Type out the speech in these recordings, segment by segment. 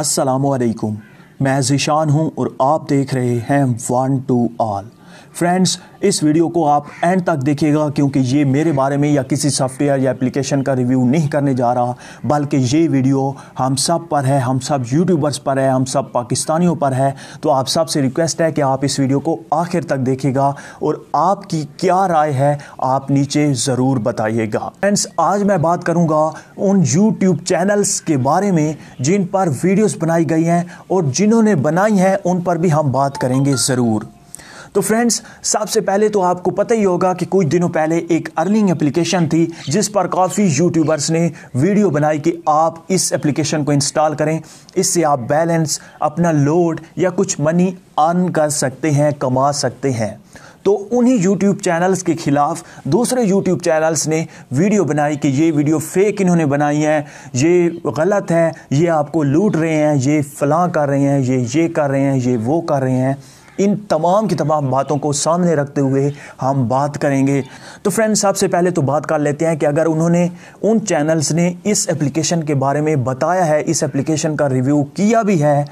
अस्सलामुअलैकुम, मैं ज़ीशान हूँ और आप देख रहे हैं वन टू ऑल। फ्रेंड्स, इस वीडियो को आप एंड तक देखिएगा क्योंकि ये मेरे बारे में या किसी सॉफ्टवेयर या एप्लीकेशन का रिव्यू नहीं करने जा रहा, बल्कि ये वीडियो हम सब पर है, हम सब यूट्यूबर्स पर है, हम सब पाकिस्तानियों पर है। तो आप सब से रिक्वेस्ट है कि आप इस वीडियो को आखिर तक देखिएगा और आपकी क्या राय है आप नीचे ज़रूर बताइएगा। फ्रेंड्स, आज मैं बात करूँगा उन यूट्यूब चैनल्स के बारे में जिन पर वीडियोज़ बनाई गई हैं और जिन्होंने बनाई हैं उन पर भी हम बात करेंगे ज़रूर। तो फ्रेंड्स, सबसे पहले तो आपको पता ही होगा कि कुछ दिनों पहले एक अर्निंग एप्लीकेशन थी जिस पर काफ़ी यूट्यूबर्स ने वीडियो बनाई कि आप इस एप्लीकेशन को इंस्टॉल करें, इससे आप बैलेंस अपना लोड या कुछ मनी अर्न कर सकते हैं, कमा सकते हैं। तो उन्हीं यूट्यूब चैनल्स के ख़िलाफ़ दूसरे यूट्यूब चैनल्स ने वीडियो बनाई कि ये वीडियो फेक इन्होंने बनाई है, ये गलत है, ये आपको लूट रहे हैं, ये फलां कर रहे हैं, ये कर रहे हैं, ये वो कर रहे हैं। इन तमाम की तमाम बातों को सामने रखते हुए हम बात करेंगे। तो फ्रेंड्स, सबसे पहले तो बात कर लेते हैं कि अगर उन्होंने उन चैनल्स ने इस एप्लीकेशन के बारे में बताया है, इस एप्लीकेशन का रिव्यू किया भी है,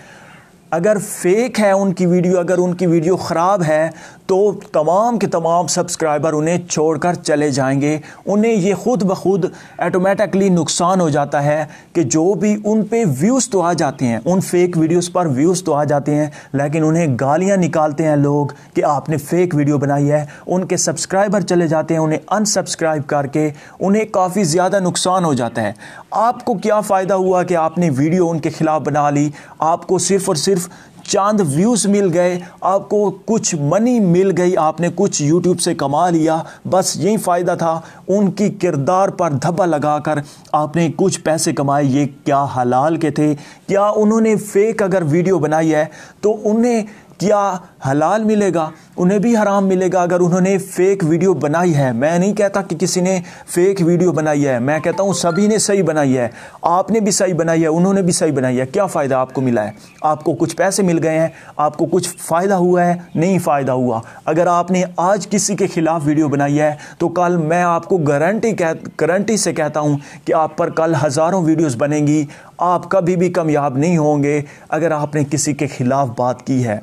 अगर फेक है उनकी वीडियो, अगर उनकी वीडियो ख़राब है तो तमाम के तमाम सब्सक्राइबर उन्हें छोड़कर चले जाएंगे। उन्हें ये खुद ब खुद ऑटोमेटिकली नुकसान हो जाता है कि जो भी उन पे व्यूज़ तो आ जाते हैं, उन फेक वीडियोस पर व्यूज़ तो आ जाते हैं, लेकिन उन्हें गालियां निकालते हैं लोग कि आपने फेक वीडियो बनाई है। उनके सब्सक्राइबर चले जाते हैं, उन्हें अनसब्सक्राइब करके उन्हें काफ़ी ज़्यादा नुकसान हो जाता है। आपको क्या फ़ायदा हुआ कि आपने वीडियो उनके ख़िलाफ़ बना ली, आपको सिर्फ़ और सिर्फ चंद व्यूज़ मिल गए, आपको कुछ मनी मिल गई, आपने कुछ यूट्यूब से कमा लिया, बस यही फ़ायदा था। उनकी किरदार पर धब्बा लगाकर आपने कुछ पैसे कमाए। ये क्या हलाल के थे? क्या उन्होंने फेक अगर वीडियो बनाई है तो उन्हें क्या हलाल मिलेगा? उन्हें भी हराम मिलेगा अगर उन्होंने फ़ेक वीडियो बनाई है। मैं नहीं कहता कि किसी ने फ़ेक वीडियो बनाई है, मैं कहता हूँ सभी ने सही बनाई है। आपने भी सही बनाई है, उन्होंने भी सही बनाई है। क्या फ़ायदा आपको मिला है? आपको कुछ पैसे मिल गए हैं, आपको कुछ फ़ायदा हुआ है? नहीं फ़ायदा हुआ। अगर आपने आज किसी के ख़िलाफ़ वीडियो बनाई है तो कल मैं आपको गारंटी से कहता हूँ कि आप पर कल हज़ारों वीडियोज़ बनेंगी। आप कभी भी कामयाब नहीं होंगे अगर आपने किसी के ख़िलाफ़ बात की है।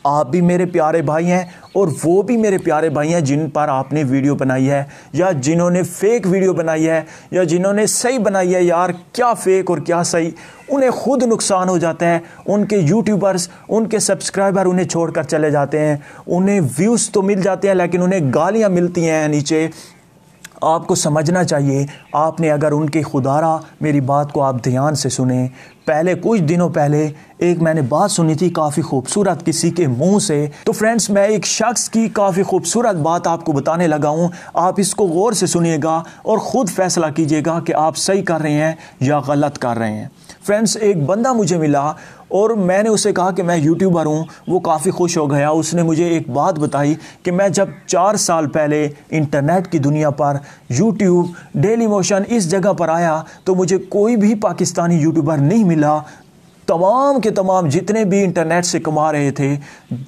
आप भी मेरे प्यारे भाई हैं और वो भी मेरे प्यारे भाई हैं जिन पर आपने वीडियो बनाई है या जिन्होंने फेक वीडियो बनाई है या जिन्होंने सही बनाई है। यार, क्या फेक और क्या सही, उन्हें खुद नुकसान हो जाता है। उनके यूट्यूबर्स, उनके सब्सक्राइबर उन्हें छोड़कर चले जाते हैं। उन्हें व्यूज़ तो मिल जाते हैं लेकिन उन्हें गालियाँ मिलती हैं नीचे। आपको समझना चाहिए, आपने अगर उनके खुदारा मेरी बात को आप ध्यान से सुने। पहले कुछ दिनों पहले एक मैंने बात सुनी थी काफ़ी खूबसूरत किसी के मुंह से। तो फ्रेंड्स, मैं एक शख्स की काफ़ी खूबसूरत बात आपको बताने लगा हूं। आप इसको गौर से सुनिएगा और ख़ुद फैसला कीजिएगा कि आप सही कर रहे हैं या गलत कर रहे हैं। फ्रेंड्स, एक बंदा मुझे मिला और मैंने उसे कहा कि मैं यूट्यूबर हूँ। वो काफ़ी खुश हो गया। उसने मुझे एक बात बताई कि मैं जब 4 साल पहले इंटरनेट की दुनिया पर यूट्यूब, डेली मोशन इस जगह पर आया तो मुझे कोई भी पाकिस्तानी यूट्यूबर नहीं मिला। तमाम के तमाम जितने भी इंटरनेट से कमा रहे थे,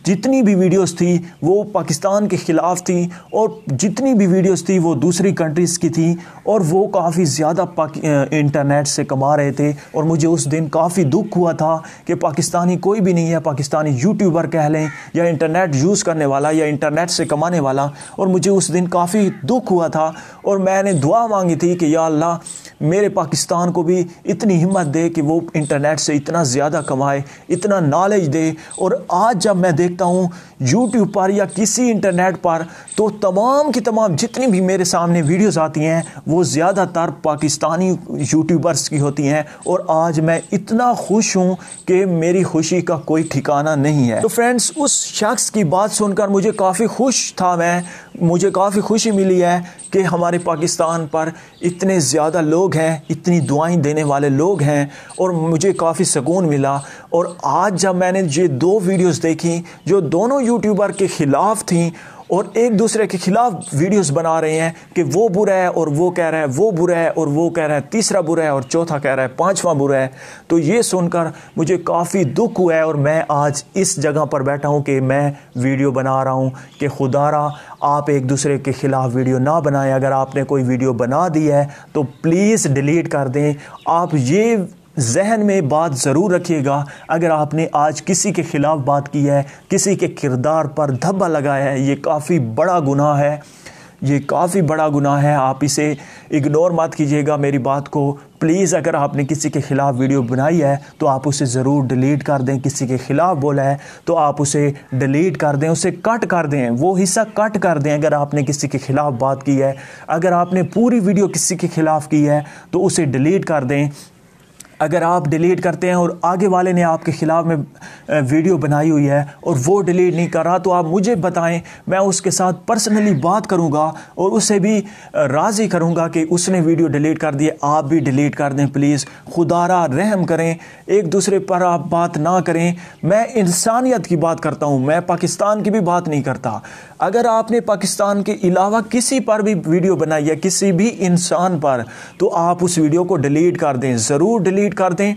जितनी भी वीडियोस थी वो पाकिस्तान के ख़िलाफ़ थी और जितनी भी वीडियोस थी वो दूसरी कंट्रीज़ की थी और वो काफ़ी ज़्यादा इंटरनेट से कमा रहे थे। और मुझे उस दिन काफ़ी दुख हुआ था कि पाकिस्तानी कोई भी नहीं है, पाकिस्तानी यूट्यूबर कह लें या इंटरनेट यूज़ करने वाला या इंटरनेट से कमाने वाला। और मुझे उस दिन काफ़ी दुख हुआ था और मैंने दुआ मांगी थी कि या अल्लाह, मेरे पाकिस्तान को भी इतनी हिम्मत दे कि वो इंटरनेट से इतना ज़्यादा कमाए, इतना नॉलेज दे। और आज जब मैं देखता हूँ यूट्यूब पर या किसी इंटरनेट पर तो तमाम की तमाम जितनी भी मेरे सामने वीडियोस आती हैं वो ज़्यादातर पाकिस्तानी यूट्यूबर्स की होती हैं। और आज मैं इतना खुश हूँ कि मेरी खुशी का कोई ठिकाना नहीं है। तो फ्रेंड्स, उस शख्स की बात सुनकर मुझे काफ़ी खुश था मुझे काफ़ी खुशी मिली है कि हमारे पाकिस्तान पर इतने ज़्यादा लोग हैं, इतनी दुआएं देने वाले लोग हैं और मुझे काफ़ी सुकून मिला। और आज जब मैंने ये 2 वीडियोस देखी जो दोनों यूट्यूबर के ख़िलाफ़ थी और एक दूसरे के ख़िलाफ़ वीडियोस बना रहे हैं कि वो बुरा है और वो कह रहा है वो बुरा है और वो कह रहा है तीसरा बुरा है और चौथा कह रहा है पांचवा बुरा है, तो ये सुनकर मुझे काफ़ी दुख हुआ है। और मैं आज इस जगह पर बैठा हूँ कि मैं वीडियो बना रहा हूँ कि खुदारा आप एक दूसरे के ख़िलाफ़ वीडियो ना बनाएं। अगर आपने कोई वीडियो बना दी है तो प्लीज़ डिलीट कर दें। आप ये जहन में बात ज़रूर रखिएगा, अगर आपने आज किसी के ख़िलाफ़ बात की है, किसी के किरदार पर धब्बा लगाया है, ये काफ़ी बड़ा गुनाह है, ये काफ़ी बड़ा गुनाह है। आप इसे इग्नोर मत कीजिएगा मेरी बात को। प्लीज़ अगर आपने किसी के ख़िलाफ़ वीडियो बनाई है तो आप उसे ज़रूर डिलीट कर दें। किसी के ख़िलाफ़ बोला है तो आप उसे डिलीट कर दें, उसे कट कर दें, वो हिस्सा कट कर दें। अगर आपने किसी के ख़िलाफ़ बात की है, अगर आपने पूरी वीडियो किसी के ख़िलाफ़ की है तो उसे डिलीट कर दें। अगर आप डिलीट करते हैं और आगे वाले ने आपके ख़िलाफ़ में वीडियो बनाई हुई है और वो डिलीट नहीं कर रहा, तो आप मुझे बताएं, मैं उसके साथ पर्सनली बात करूंगा और उसे भी राज़ी करूंगा कि उसने वीडियो डिलीट कर दी, आप भी डिलीट कर दें। प्लीज़ खुदारा रहम करें, एक दूसरे पर आप बात ना करें। मैं इंसानियत की बात करता हूं, मैं पाकिस्तान की भी बात नहीं करता। अगर आपने पाकिस्तान के अलावा किसी पर भी वीडियो बनाई है, किसी भी इंसान पर, तो आप उस वीडियो को डिलीट कर दें, ज़रूर डिलीट कर दें।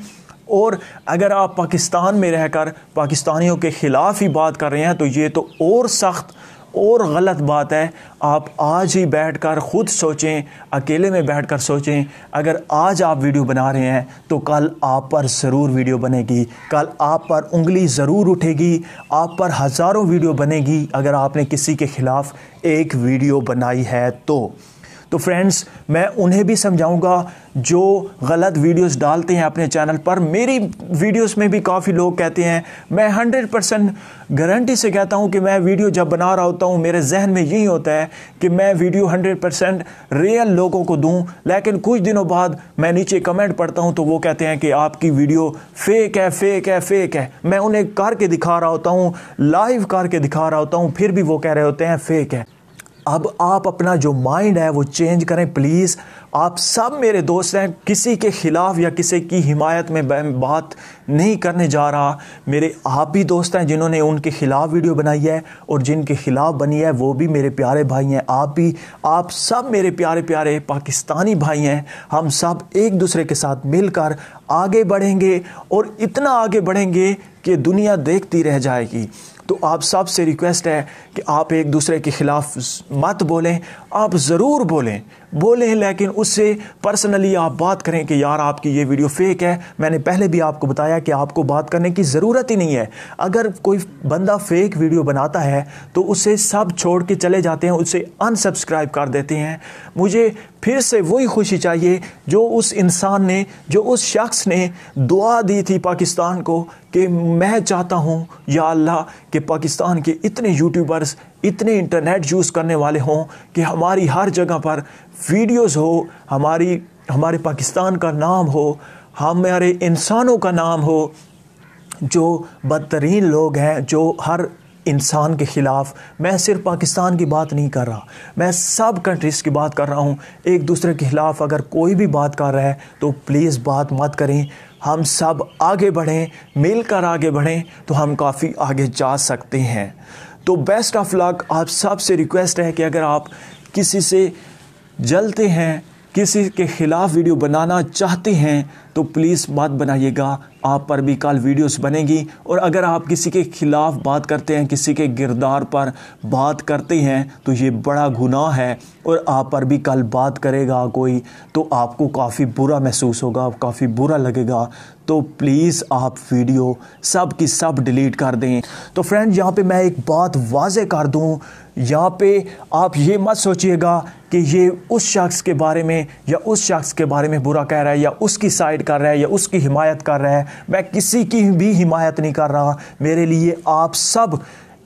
और अगर आप पाकिस्तान में रहकर पाकिस्तानियों के ख़िलाफ़ ही बात कर रहे हैं तो ये तो और सख्त और गलत बात है। आप आज ही बैठकर ख़ुद सोचें, अकेले में बैठकर सोचें। अगर आज आप वीडियो बना रहे हैं तो कल आप पर ज़रूर वीडियो बनेगी, कल आप पर उंगली ज़रूर उठेगी, आप पर हज़ारों वीडियो बनेगी अगर आपने किसी के ख़िलाफ़ एक वीडियो बनाई है तो फ्रेंड्स, मैं उन्हें भी समझाऊंगा जो गलत वीडियोस डालते हैं अपने चैनल पर। मेरी वीडियोस में भी काफ़ी लोग कहते हैं, मैं 100% गारंटी से कहता हूं कि मैं वीडियो जब बना रहा होता हूं मेरे जहन में यही होता है कि मैं वीडियो 100% रियल लोगों को दूं, लेकिन कुछ दिनों बाद मैं नीचे कमेंट पढ़ता हूं तो वो कहते हैं कि आपकी वीडियो फेक है, फेक है, फेक है। मैं उन्हें करके दिखा रहा होता हूँ, लाइव करके दिखा रहा होता हूँ, फिर भी वो कह रहे होते हैं फेक है। अब आप अपना जो माइंड है वो चेंज करें प्लीज़। आप सब मेरे दोस्त हैं, किसी के ख़िलाफ़ या किसी की हिमायत में बात नहीं करने जा रहा। मेरे आप भी दोस्त हैं जिन्होंने उनके ख़िलाफ़ वीडियो बनाई है और जिनके ख़िलाफ़ बनी है वो भी मेरे प्यारे भाई हैं। आप भी, आप सब मेरे प्यारे प्यारे पाकिस्तानी भाई हैं। हम सब एक दूसरे के साथ मिलकर आगे बढ़ेंगे और इतना आगे बढ़ेंगे कि दुनिया देखती रह जाएगी। तो आप सब से रिक्वेस्ट है कि आप एक दूसरे के ख़िलाफ़ मत बोलें। आप ज़रूर बोलें लेकिन उससे पर्सनली आप बात करें कि यार आपकी ये वीडियो फेक है। मैंने पहले भी आपको बताया कि आपको बात करने की ज़रूरत ही नहीं है। अगर कोई बंदा फेक वीडियो बनाता है तो उसे सब छोड़ के चले जाते हैं, उसे अनसब्सक्राइब कर देते हैं। मुझे फिर से वही खुशी चाहिए जो उस इंसान ने, जो उस शख्स ने दुआ दी थी पाकिस्तान को कि मैं चाहता हूँ या अल्लाह कि पाकिस्तान के इतने यूट्यूबर्स, इतने इंटरनेट यूज़ करने वाले हों कि हमारी हर जगह पर वीडियोस हो, हमारे पाकिस्तान का नाम हो, हमारे इंसानों का नाम हो, जो बदतरीन लोग हैं, जो हर इंसान के ख़िलाफ़। मैं सिर्फ पाकिस्तान की बात नहीं कर रहा, मैं सब कंट्रीज़ की बात कर रहा हूँ। एक दूसरे के ख़िलाफ़ अगर कोई भी बात कर रहा है तो प्लीज़ बात मत करें। हम सब आगे बढ़ें, मिलकर आगे बढ़ें तो हम काफ़ी आगे जा सकते हैं। तो बेस्ट ऑफ लक। आप सब से रिक्वेस्ट है कि अगर आप किसी से जलते हैं, किसी के ख़िलाफ़ वीडियो बनाना चाहते हैं तो प्लीज़ मत बनाइएगा। आप पर भी कल वीडियोस बनेगी। और अगर आप किसी के ख़िलाफ़ बात करते हैं, किसी के किरदार पर बात करते हैं तो ये बड़ा गुनाह है और आप पर भी कल बात करेगा कोई तो आपको काफ़ी बुरा महसूस होगा, काफ़ी बुरा लगेगा। तो प्लीज़ आप वीडियो सब की सब डिलीट कर दें। तो फ्रेंड, यहाँ पे मैं एक बात वाज़े कर दूँ, यहाँ पे आप ये मत सोचिएगा कि ये उस शख्स के बारे में या उस शख्स के बारे में बुरा कह रहा है या उसकी साइड कर रहा है या उसकी हिमायत कर रहा है। मैं किसी की भी हिमायत नहीं कर रहा। मेरे लिए आप सब,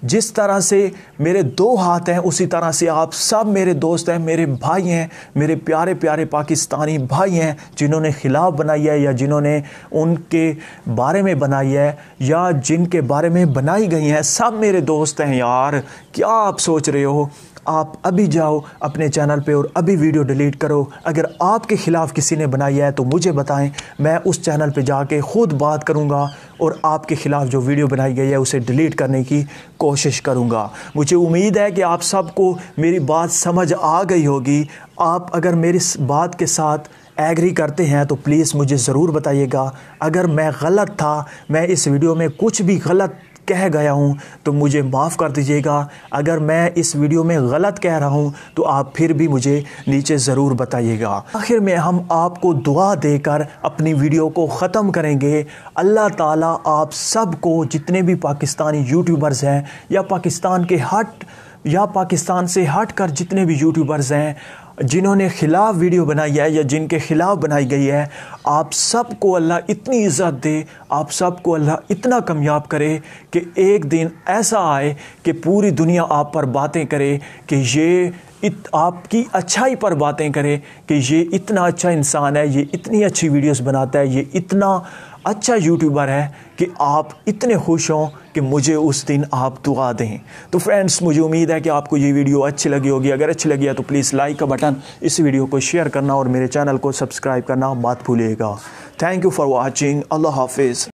जिस तरह से मेरे दो हाथ हैं उसी तरह से आप सब मेरे दोस्त हैं, मेरे भाई हैं, मेरे प्यारे प्यारे पाकिस्तानी भाई हैं जिन्होंने ख़िलाफ़ बनाई है या जिन्होंने उनके बारे में बनाई है या जिनके बारे में बनाई गई हैं। सब मेरे दोस्त हैं यार। क्या आप सोच रहे हो? आप अभी जाओ अपने चैनल पे और अभी वीडियो डिलीट करो। अगर आपके ख़िलाफ़ किसी ने बनाई है तो मुझे बताएं, मैं उस चैनल पे जाके ख़ुद बात करूंगा और आपके ख़िलाफ़ जो वीडियो बनाई गई है उसे डिलीट करने की कोशिश करूंगा। मुझे उम्मीद है कि आप सबको मेरी बात समझ आ गई होगी। आप अगर मेरी बात के साथ एग्री करते हैं तो प्लीज़ मुझे ज़रूर बताइएगा। अगर मैं गलत था, मैं इस वीडियो में कुछ भी गलत कह गया हूँ तो मुझे माफ़ कर दीजिएगा। अगर मैं इस वीडियो में गलत कह रहा हूँ तो आप फिर भी मुझे नीचे ज़रूर बताइएगा। आखिर में हम आपको दुआ देकर अपनी वीडियो को ख़त्म करेंगे। अल्लाह ताला आप सबको, जितने भी पाकिस्तानी यूट्यूबर्स हैं या पाकिस्तान से हट कर जितने भी यूट्यूबर्स हैं जिन्होंने ख़िलाफ़ वीडियो बनाई है या जिनके ख़िलाफ़ बनाई गई है, आप सबको अल्लाह इतनी इज़्ज़त दे, आप सबको अल्लाह इतना कामयाब करे कि एक दिन ऐसा आए कि पूरी दुनिया आप पर बातें करे कि ये आपकी अच्छाई पर बातें करे कि ये इतना अच्छा इंसान है, ये इतनी अच्छी वीडियोस बनाता है, ये इतना अच्छा यूट्यूबर है कि आप इतने खुश हों कि मुझे उस दिन आप दुआ दें। तो फ्रेंड्स, मुझे उम्मीद है कि आपको ये वीडियो अच्छी लगी होगी। अगर अच्छी लगी है तो प्लीज़ लाइक का बटन, इस वीडियो को शेयर करना और मेरे चैनल को सब्सक्राइब करना मत भूलिएगा। Thank you for watching. Allah हाफिज़।